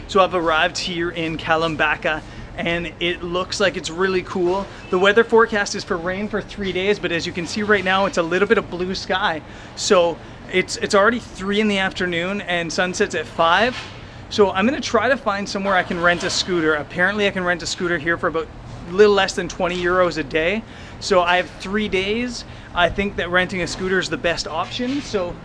So I've arrived here in Kalambaka and it looks like it's really cool. The weather forecast is for rain for 3 days, but as you can see right now, it's a little bit of blue sky. So it's already 3 in the afternoon and sunset's at 5. So I'm gonna try to find somewhere I can rent a scooter. Apparently I can rent a scooter here for about a little less than 20 euros a day. So I have 3 days. I think that renting a scooter is the best option. So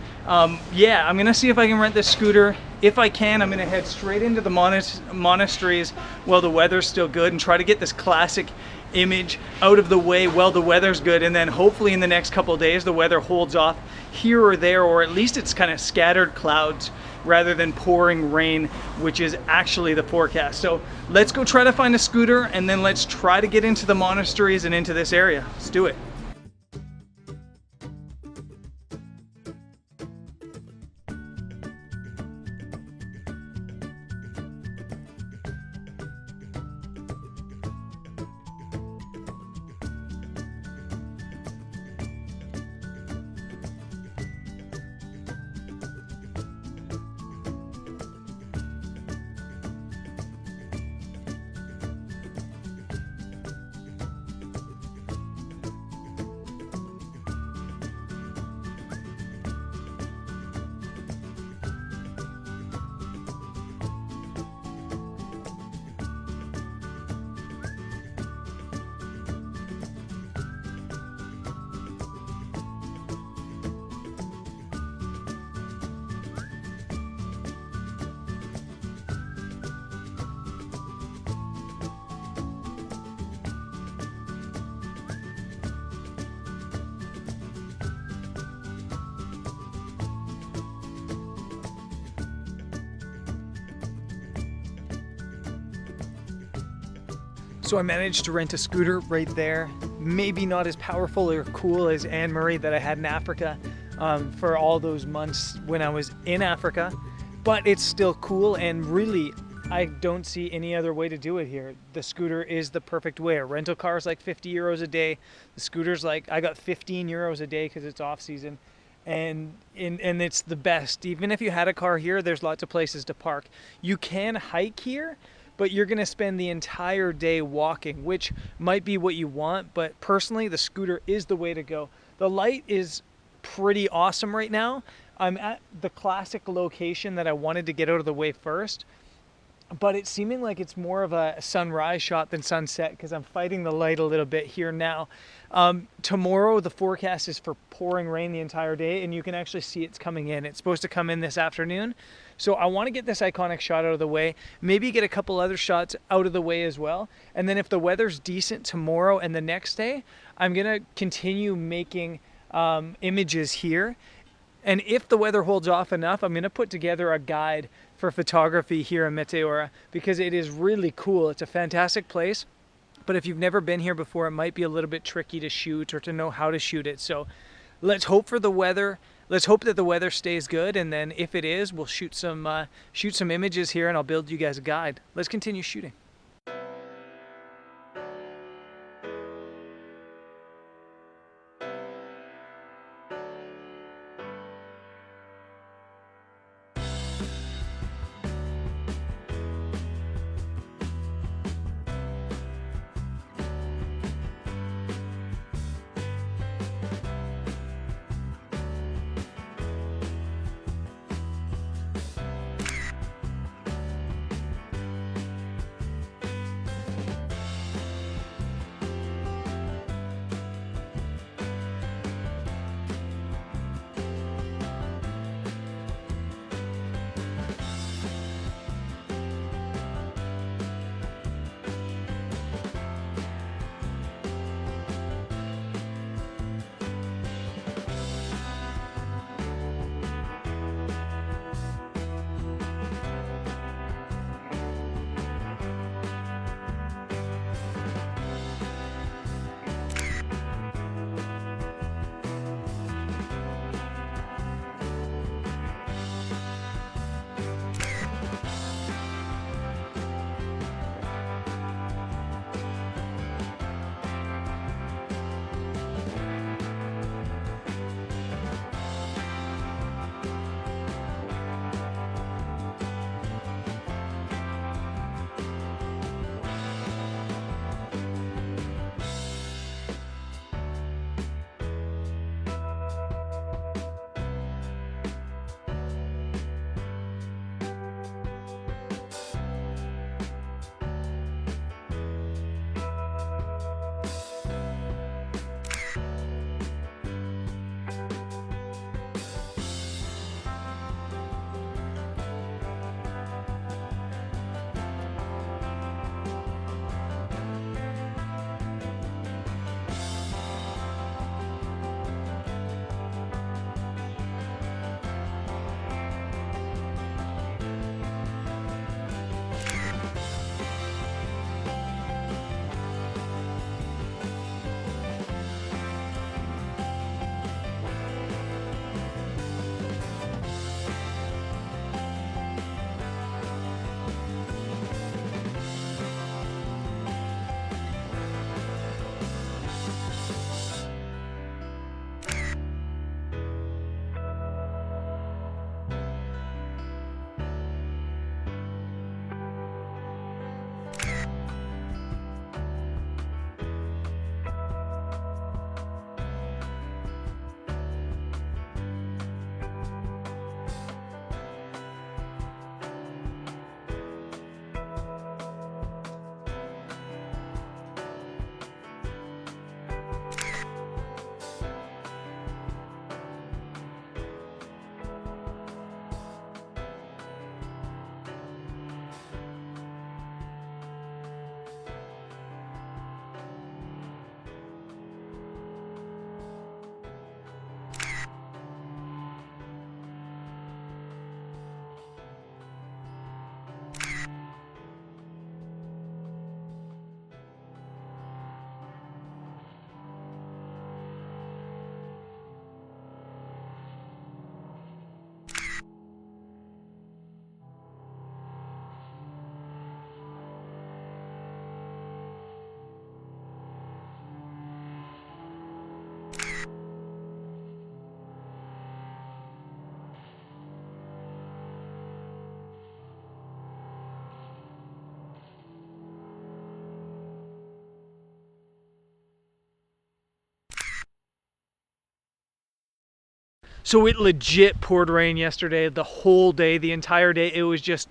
yeah, I'm gonna see if I can rent this scooter. If I can, I'm gonna head straight into the monasteries while the weather's still good and try to get this classic image out of the way while the weather's good, and then hopefully in the next couple of days the weather holds off here or there, or at least it's kind of scattered clouds rather than pouring rain, which is actually the forecast. So let's go try to find a scooter and then let's try to get into the monasteries and into this area. Let's do it. So I managed to rent a scooter right there. Maybe not as powerful or cool as Anne Marie that I had in Africa for all those months when I was in Africa, but it's still cool, and really I don't see any other way to do it here. The scooter is the perfect way. A rental car is like 50 euros a day. The scooter's like, I got 15 euros a day because it's off season. And it's the best. Even if you had a car here, there's lots of places to park. You can hike here, but you're gonna spend the entire day walking, which might be what you want, but personally, the scooter is the way to go. The light is pretty awesome right now. I'm at the classic location that I wanted to get out of the way first, but it's seeming like it's more of a sunrise shot than sunset because I'm fighting the light a little bit here now. Tomorrow, the forecast is for pouring rain the entire day, and you can actually see it's coming in. It's supposed to come in this afternoon. So I want to get this iconic shot out of the way, maybe get a couple other shots out of the way as well. And then if the weather's decent tomorrow and the next day, I'm going to continue making images here. And if the weather holds off enough, I'm going to put together a guide for photography here in Meteora because it is really cool. It's a fantastic place. But if you've never been here before, it might be a little bit tricky to shoot or to know how to shoot it. So let's hope for the weather. Let's hope that the weather stays good, and then if it is, we'll shoot some images here, and I'll build you guys a guide. Let's continue shooting. So it legit poured rain yesterday, the whole day, the entire day. It was just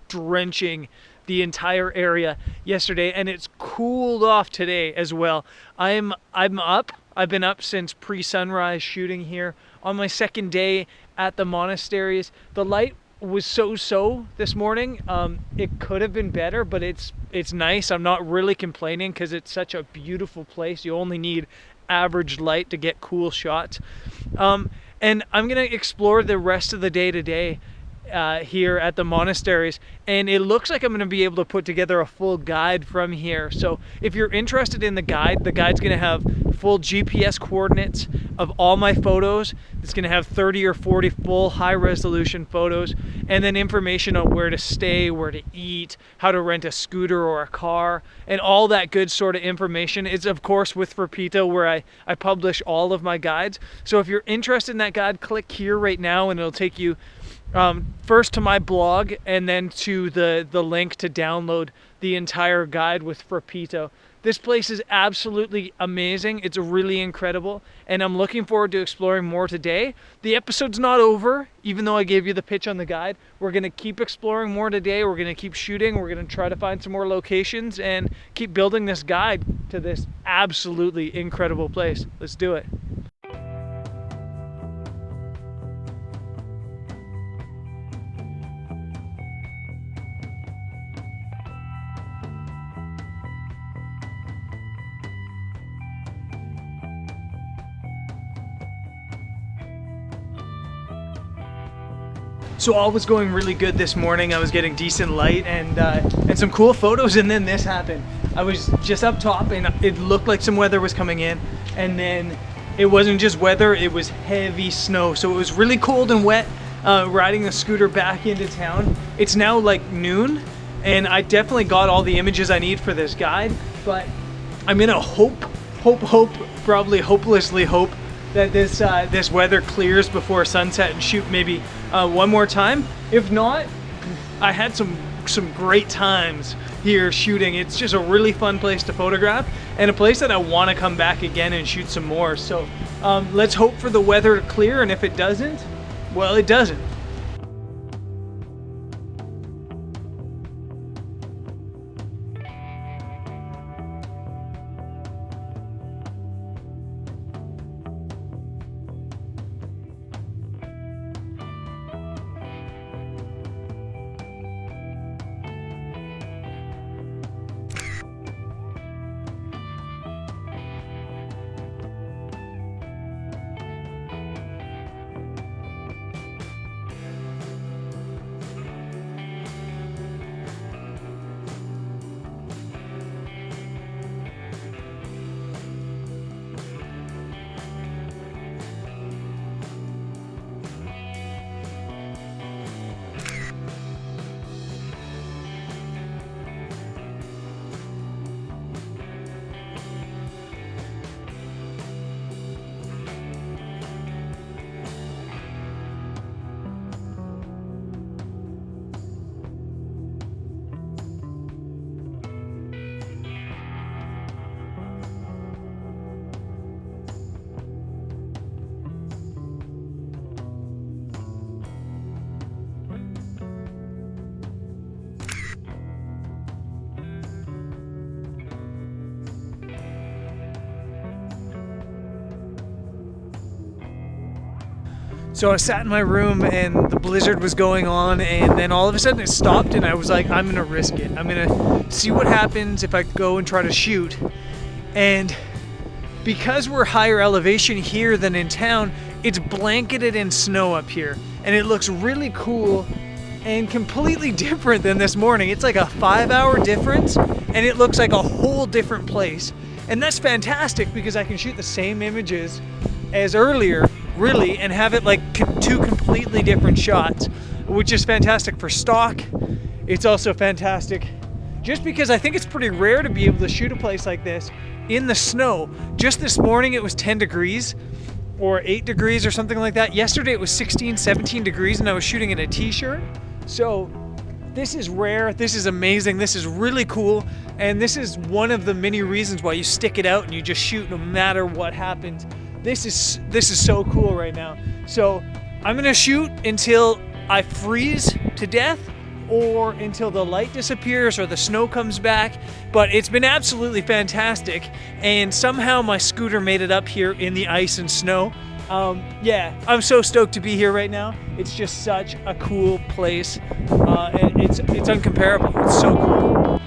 drenching the entire area yesterday, and it's cooled off today as well. I'm up. I've been up since pre-sunrise shooting here on my second day at the monasteries. The light was so this morning. It could have been better, but it's nice. I'm not really complaining because it's such a beautiful place. You only need average light to get cool shots. And I'm gonna explore the rest of the day today here at the monasteries, and it looks like I'm gonna be able to put together a full guide from here. So if you're interested in the guide's gonna have full GPS coordinates of all my photos. It's gonna have 30 or 40 full high resolution photos, and then information on where to stay, where to eat, how to rent a scooter or a car, and all that good sort of information. It's of course with Repito, where I publish all of my guides. So if you're interested in that guide, click here right now and it'll take you first to my blog and then to the link to download the entire guide with Repito. This place is absolutely amazing. It's really incredible, and I'm looking forward to exploring more today. The episode's not over, even though I gave you the pitch on the guide. We're gonna keep exploring more today. We're gonna keep shooting. We're gonna try to find some more locations and keep building this guide to this absolutely incredible place. Let's do it. So all was going really good this morning. I was getting decent light and some cool photos, and then this happened. I was just up top and it looked like some weather was coming in, and then it wasn't just weather, it was heavy snow. So it was really cold and wet riding the scooter back into town. It's now like noon, and I definitely got all the images I need for this guide, but I'm gonna probably hopelessly hope that this weather clears before sunset and shoot maybe one more time. If not, I had some great times here shooting. It's just a really fun place to photograph and a place that I want to come back again and shoot some more. So let's hope for the weather to clear, and if it doesn't, well, it doesn't. So I sat in my room and the blizzard was going on, and then all of a sudden it stopped, and I was like, I'm gonna risk it. I'm gonna see what happens if I go and try to shoot. And because we're higher elevation here than in town, it's blanketed in snow up here, and it looks really cool and completely different than this morning. It's like a 5-hour difference, and it looks like a whole different place. And that's fantastic because I can shoot the same images as earlier, really, and have it like two completely different shots, which is fantastic for stock. It's also fantastic just because I think it's pretty rare to be able to shoot a place like this in the snow. Just this morning it was 10 degrees or 8 degrees or something like that. Yesterday it was 16, 17 degrees and I was shooting in a t-shirt. So this is rare, this is amazing, this is really cool, and this is one of the many reasons why you stick it out and you just shoot no matter what happens. This is so cool right now. So I'm gonna shoot until I freeze to death, or until the light disappears or the snow comes back. But it's been absolutely fantastic, and somehow my scooter made it up here in the ice and snow. Yeah, I'm so stoked to be here right now. It's just such a cool place, and it's uncomparable. It's so cool.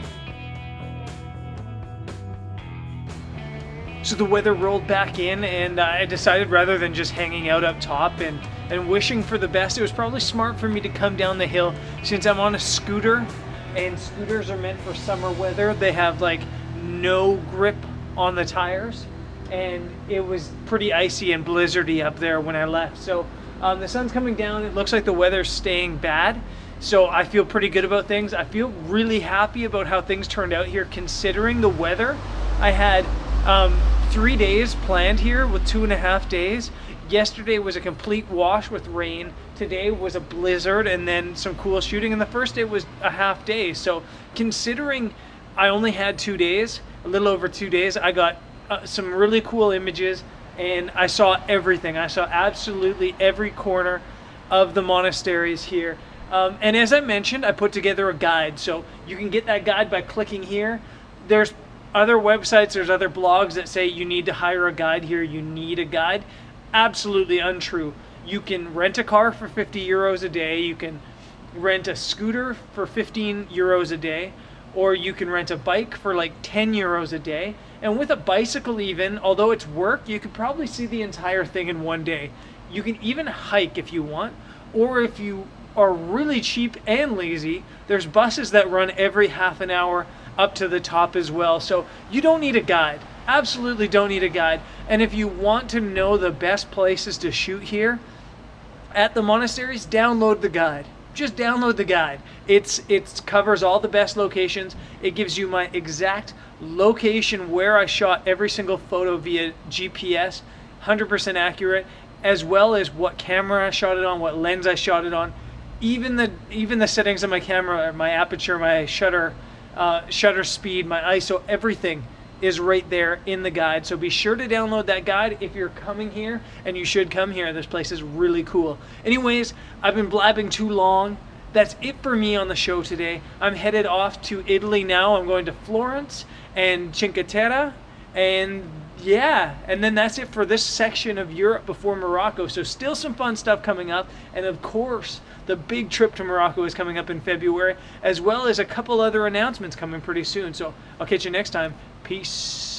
So the weather rolled back in, and I decided, rather than just hanging out up top and wishing for the best, it was probably smart for me to come down the hill, since I'm on a scooter, and scooters are meant for summer weather. They have like no grip on the tires, and it was pretty icy and blizzardy up there when I left. So the sun's coming down. It looks like the weather's staying bad, so I feel pretty good about things. I feel really happy about how things turned out here, considering the weather. I had 3 days planned here with 2.5 days. Yesterday was a complete wash with rain. Today was a blizzard and then some cool shooting, and the first day was a half day. So considering I only had 2 days, a little over 2 days, I got some really cool images, and I saw everything. I saw absolutely every corner of the monasteries here. And as I mentioned, I put together a guide. So you can get that guide by clicking here. There's other websites, there's other blogs that say you need to hire a guide here, you need a guide. Absolutely untrue. You can rent a car for 50 euros a day, you can rent a scooter for 15 euros a day, or you can rent a bike for like 10 euros a day. And with a bicycle even, although it's work, you could probably see the entire thing in one day. You can even hike if you want, or if you are really cheap and lazy, there's buses that run every half an hour up to the top as well. So you don't need a guide. Absolutely don't need a guide. And if you want to know the best places to shoot here at the monasteries, download the guide. Just download the guide. It covers all the best locations. It gives you my exact location where I shot every single photo via GPS, 100% accurate, as well as what camera I shot it on, what lens I shot it on, even the settings of my camera, my aperture, my shutter speed, my ISO, everything is right there in the guide. So be sure to download that guide if you're coming here, and you should come here. This place is really cool. Anyways, I've been blabbing too long. That's it for me on the show today. I'm headed off to Italy now. I'm going to Florence and Cinque Terre, and yeah, and then that's it for this section of Europe before Morocco. So still some fun stuff coming up, and of course the big trip to Morocco is coming up in February, as well as a couple other announcements coming pretty soon. So I'll catch you next time. Peace.